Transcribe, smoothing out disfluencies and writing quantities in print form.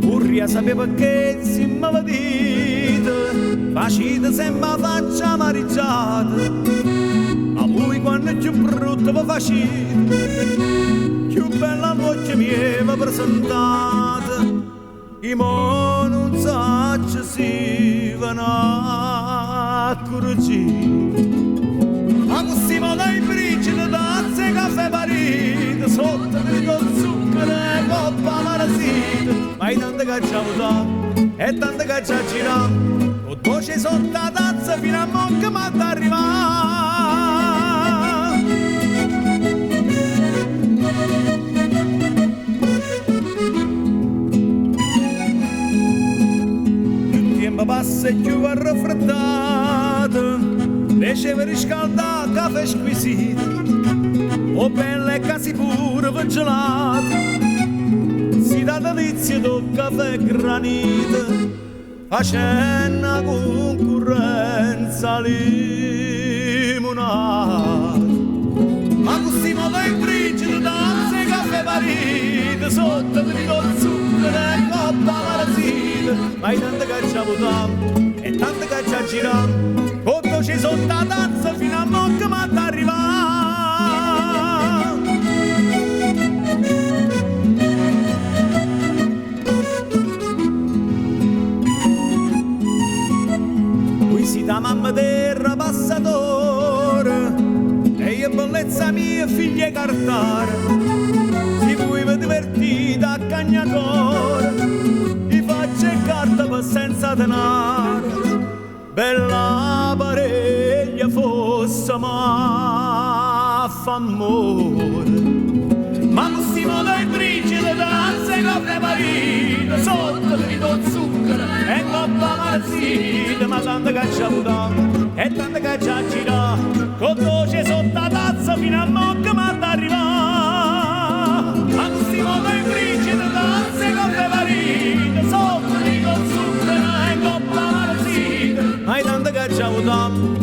Urria sapeva che si mi vedete, facite sempre faccia maricciata, ma voi quando è più brutto vi facete, più bella voce mi aveva presentata, i mo non so si vanno a curcire. Ma così mo dai bricioli, tazze, caffè parite, sotto con zucchero e coppa marasita, ma tante che ci ha avuto e tante che ci ha girato, con voce sotto la tazza fino a mo' che mi arriva. Passa e più va raffreddato, riceve riscaldato, caffè squisito, o bella e casi pure gelata, si dà delizia do caffè granito, facendo concorrenza limonata. Ma così mo dai bricioli, tazze, caffè parite, sotto di con zucchero e coppa marasita, ma tante che ci ha avuto e tante che ci ha girato, quando ci sono la tazza fino a mo' che mi arriva. Qui si da mamma terra passatore e io bellezza mia figlia cartare, si vuoi divertita a cagnacore, carta ma senza denaro, bella pariglia fosse ma fa amore. Ma così mo dai bricioli, tazze, caffè parite, sotto di con zucchero e coppa marzita, ma tante che ci ha avuto e tante che ci ha girato, con voce sotto la tazza fino a mo' che mi arriva. Ma così mo dai bricioli, tazze, caffè parite, sotto di con zucchero e coppa marzita, ma tante che ci ha avuto